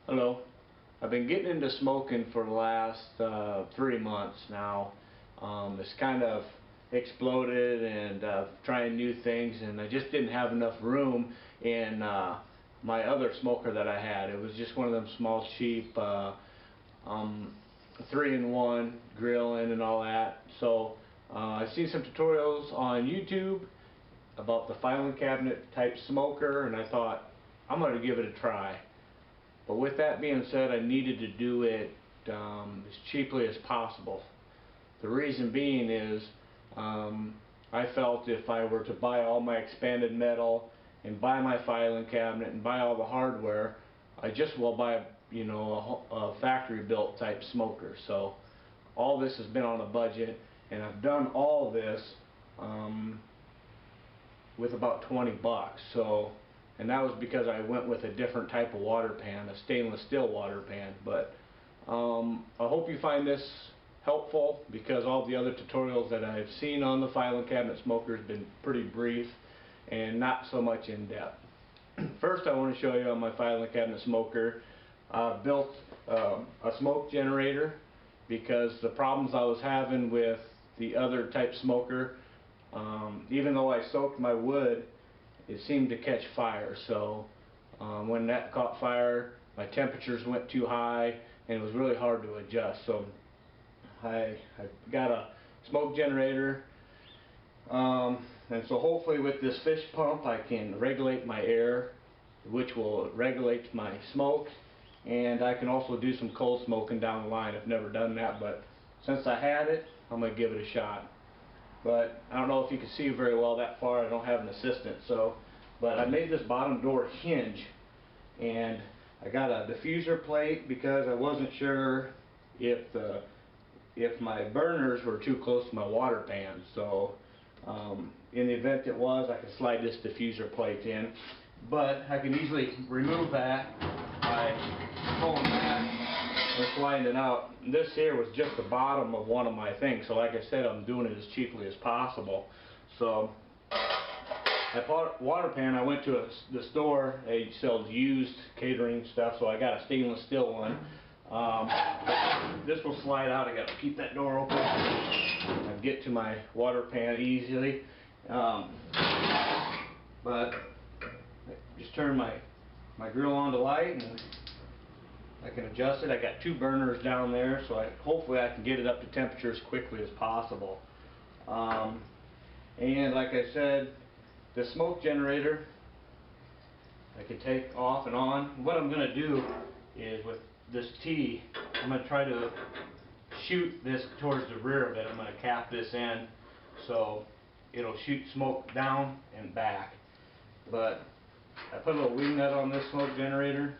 Hello. I've been getting into smoking for the last 3 months now. It's kind of exploded and trying new things, and I just didn't have enough room in my other smoker that I had. It was just one of them small, cheap 3-in-1 grilling and all that. So I've seen some tutorials on YouTube about the filing cabinet type smoker, and I thought I'm going to give it a try. But with that being said, I needed to do it as cheaply as possible. The reason being is I felt if I were to buy all my expanded metal and buy my filing cabinet and buy all the hardware, I just will buy a factory built type smoker. So all this has been on a budget, and I've done all this with about 20 bucks. And that was because I went with a different type of water pan, a stainless steel water pan. But I hope you find this helpful, because all the other tutorials that I've seen on the filing cabinet smoker has been pretty brief and not so much in depth. First, I want to show you on my filing cabinet smoker. I built a smoke generator because the problems I was having with the other type smoker, even though I soaked my wood, it seemed to catch fire. So when that caught fire, my temperatures went too high and it was really hard to adjust. So I got a smoke generator, and so hopefully with this fish pump I can regulate my air, which will regulate my smoke, and I can also do some cold smoking down the line. I've never done that, but since I had it, I'm going to give it a shot. But I don't know if you can see very well that far. I don't have an assistant. But I made this bottom door hinge, and I got a diffuser plate because I wasn't sure if my burners were too close to my water pan. So in the event it was, I could slide this diffuser plate in. But I can easily remove that by pulling that and sliding it out. This here was just the bottom of one of my things, so like I said, I'm doing it as cheaply as possible. So I bought a water pan. I went to the store. They sell used catering stuff, so I got a stainless steel one. This will slide out. I got to keep that door open and get to my water pan easily. But just turn my grill on to light, and I can adjust it. I got 2 burners down there, so hopefully I can get it up to temperature as quickly as possible. And like I said, the smoke generator I can take off and on. What I'm going to do is, with this T, I'm going to try to shoot this towards the rear of it. I'm going to cap this in so it'll shoot smoke down and back. But I put a little wing nut on this smoke generator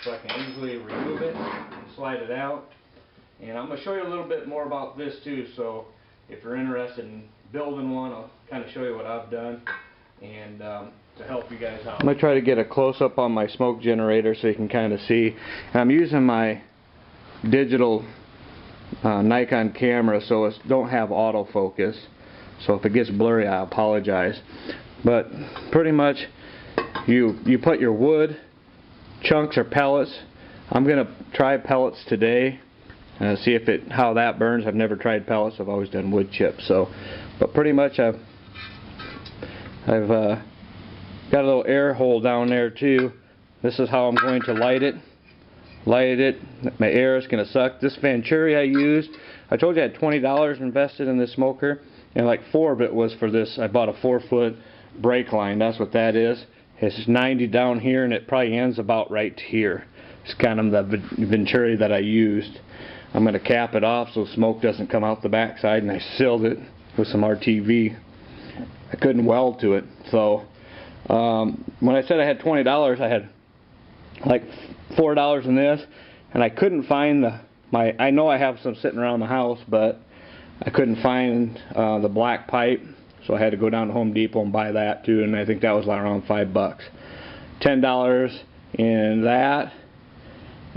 so I can easily remove it and slide it out. And I'm going to show you a little bit more about this too, so if you're interested in building one, I'll kind of show you what I've done and to help you guys out. I'm going to try to get a close-up on my smoke generator so you can kind of see. And I'm using my digital Nikon camera, so it don't have autofocus. So if it gets blurry, I apologize. But pretty much you put your wood, chunks or pellets. I'm going to try pellets today. See how that burns. I've never tried pellets. I've always done wood chips. But pretty much I've got a little air hole down there too. This is how I'm going to light it. My air is going to suck. This Venturi I used, I told you I had $20 invested in this smoker, and like 4 of it was for this. I bought a 4-foot brake line. That's what that is. It's 90 down here, and it probably ends about right here. It's kind of the Venturi that I used. I'm going to cap it off so smoke doesn't come out the backside, and I sealed it with some RTV. I couldn't weld to it. So when I said I had $20, I had like $4 in this, and I couldn't find I know I have some sitting around the house, but I couldn't find the black pipe, so I had to go down to Home Depot and buy that too, and I think that was around $5. $10 in that,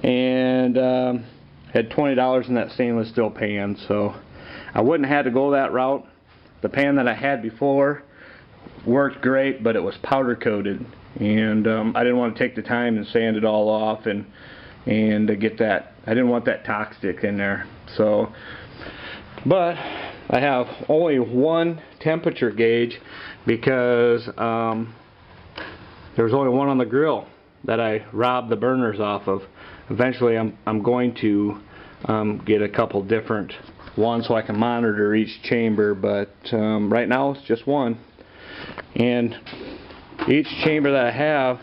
and had $20 in that stainless steel pan. So I wouldn't have had to go that route. The pan that I had before worked great, but it was powder coated, and I didn't want to take the time and sand it all off and get that. I didn't want that toxic in there. So, but I have only one temperature gauge because there's only one on the grill that I robbed the burners off of. Eventually I'm going to get a couple different ones so I can monitor each chamber, but right now it's just one. And each chamber that I have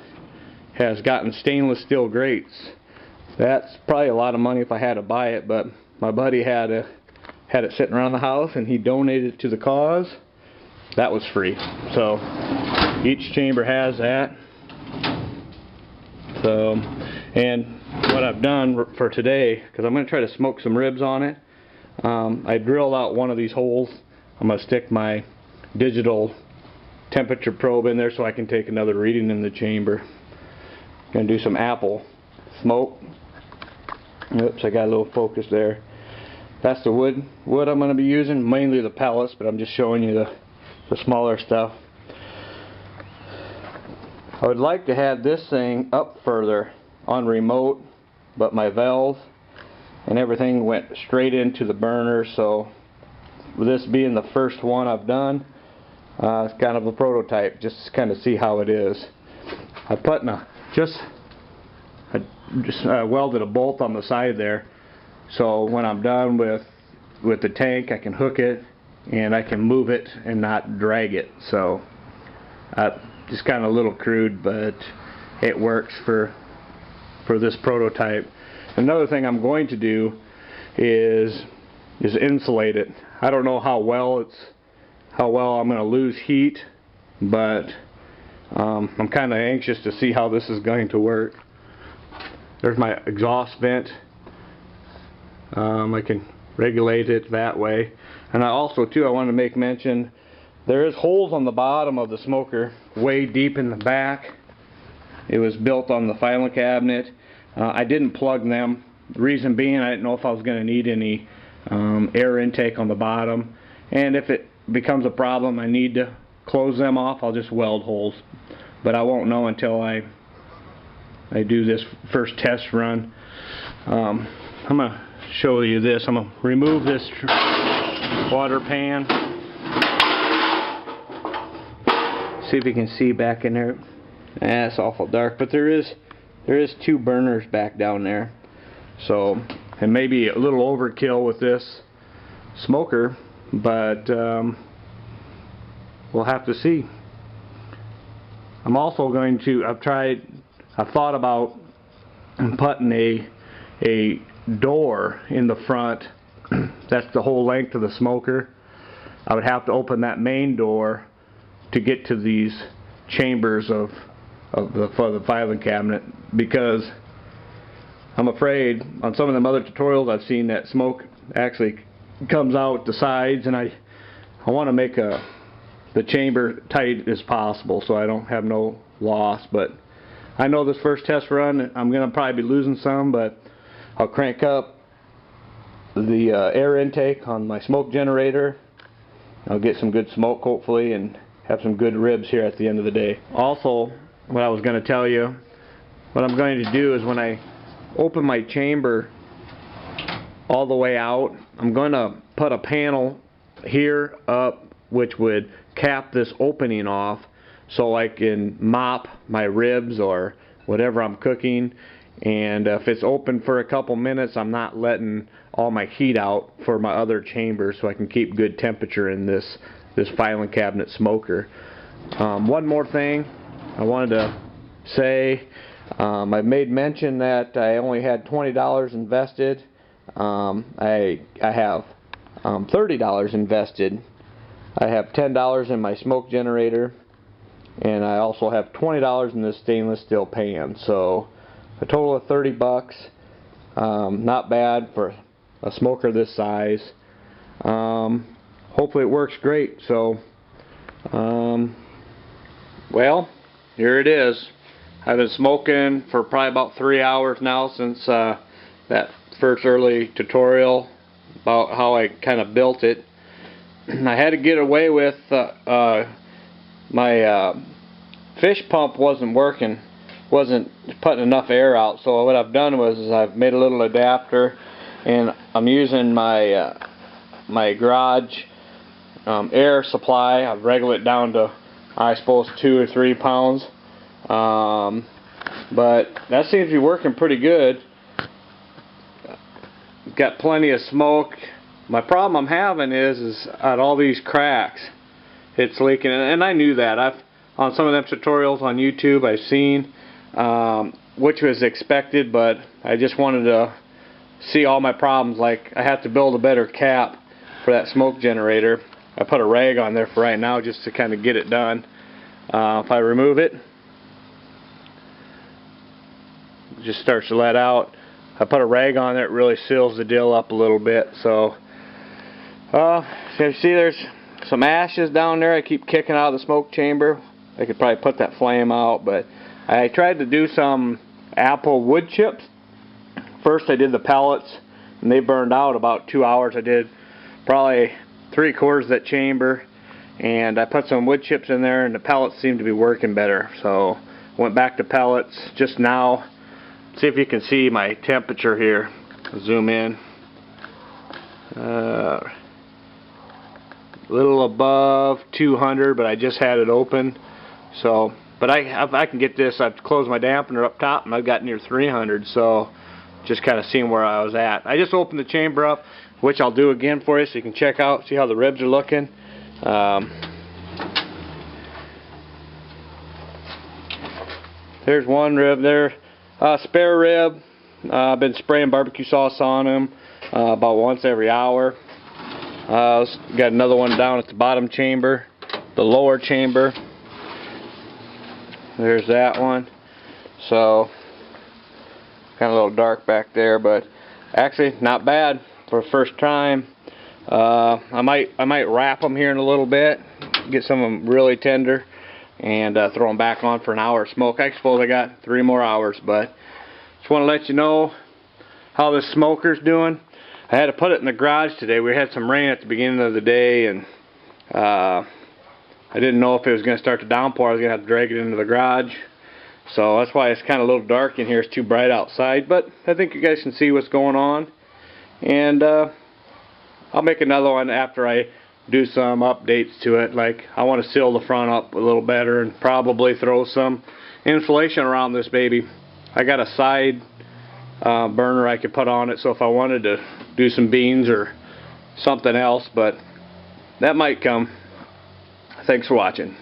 has gotten stainless steel grates. That's probably a lot of money if I had to buy it, but my buddy had it sitting around the house and he donated it to the cause. That was free. So each chamber has that. So, and what I've done for today, because I'm going to try to smoke some ribs on it, I drilled out one of these holes. I'm going to stick my digital temperature probe in there so I can take another reading in the chamber. I'm going to do some apple smoke. Oops, I got a little focus there. That's the wood I'm going to be using, mainly the pellets, but I'm just showing you the smaller stuff. I would like to have this thing up further on remote, but my valve and everything went straight into the burner, so with this being the first one I've done, it's kind of a prototype, just to kind of see how it is. I just welded a bolt on the side there, so when I'm done with the tank I can hook it and I can move it and not drag it. So just kind of a little crude, but it works for this prototype. Another thing I'm going to do is insulate it. I don't know how well I'm going to lose heat, but I'm kind of anxious to see how this is going to work. There's my exhaust vent. I can regulate it that way. And I also too, I want to make mention, there is holes on the bottom of the smoker way deep in the back. It was built on the filing cabinet. I didn't plug them. The reason being, I didn't know if I was going to need any air intake on the bottom. And if it becomes a problem, I need to close them off, I'll just weld holes. But I won't know until I do this first test run. I'm going to show you this. I'm going to remove this water pan. See if you can see back in there. It's awful dark, but there is two burners back down there. So, and maybe a little overkill with this smoker, but we'll have to see. I'm also going to, I've thought about putting a door in the front. That's the whole length of the smoker. I would have to open that main door to get to these chambers for the filing cabinet, because I'm afraid on some of them other tutorials I've seen that smoke actually comes out the sides, and I want to make the chamber tight as possible so I don't have no loss. But I know this first test run I'm going to probably be losing some, but I'll crank up the air intake on my smoke generator. I'll get some good smoke hopefully and have some good ribs here at the end of the day. Also, what I was going to tell you, what I'm going to do is when I open my chamber all the way out, I'm going to put a panel here up which would cap this opening off so I can mop my ribs or whatever I'm cooking. And if it's open for a couple minutes, I'm not letting all my heat out for my other chambers, so I can keep good temperature in this filing cabinet smoker. One more thing I wanted to say. I made mention that I only had $20 invested. I have $30 invested. I have $10 in my smoke generator, and I also have $20 in this stainless steel pan. So a total of 30 bucks. Not bad for a smoker this size. Hopefully it works great. So well, here it is. I've been smoking for probably about 3 hours now since that first early tutorial about how I kind of built it. I had to get away with my fish pump wasn't working, wasn't putting enough air out. So what I've done is I've made a little adapter, and I'm using my my garage air supply. I've regulated it down to, I suppose, 2 or 3 pounds. But that seems to be working pretty good. Got plenty of smoke. My problem I'm having is at all these cracks, it's leaking, and I knew that. I've on some of them tutorials on YouTube I've seen, which was expected, but I just wanted to see all my problems. Like, I have to build a better cap for that smoke generator. I put a rag on there for right now just to kind of get it done. If I remove it, it just starts to let out. I put a rag on there, it really seals the deal up a little bit. So you see there's some ashes down there I keep kicking out of the smoke chamber. I could probably put that flame out, but I tried to do some apple wood chips. First I did the pellets, and they burned out about 2 hours. I did probably 3/4 of that chamber, and I put some wood chips in there, and the pellets seemed to be working better. So went back to pellets just now. See if you can see my temperature here. Zoom in. A little above 200, but I just had it open. So, but I can get this. I've closed my dampener up top, and I've got near 300. So, just kind of seeing where I was at. I just opened the chamber up, which I'll do again for you, so you can check out, see how the ribs are looking. There's one rib there. Spare rib. I've been spraying barbecue sauce on them about once every hour. Got another one down at the bottom chamber, the lower chamber. There's that one. So kind of a little dark back there, but actually not bad for the first time. I might wrap them here in a little bit, get some of them really tender, and throw them back on for an hour of smoke. I suppose I got 3 more hours, but just want to let you know how this smoker's doing. I had to put it in the garage today. We had some rain at the beginning of the day, and I didn't know if it was going to start to downpour. I was going to have to drag it into the garage. So that's why it's kind of a little dark in here. It's too bright outside, but I think you guys can see what's going on. And I'll make another one after I do some updates to it. Like, I want to seal the front up a little better and probably throw some insulation around this baby. I got a side burner I could put on it, so if I wanted to do some beans or something else, but that might come. Thanks for watching.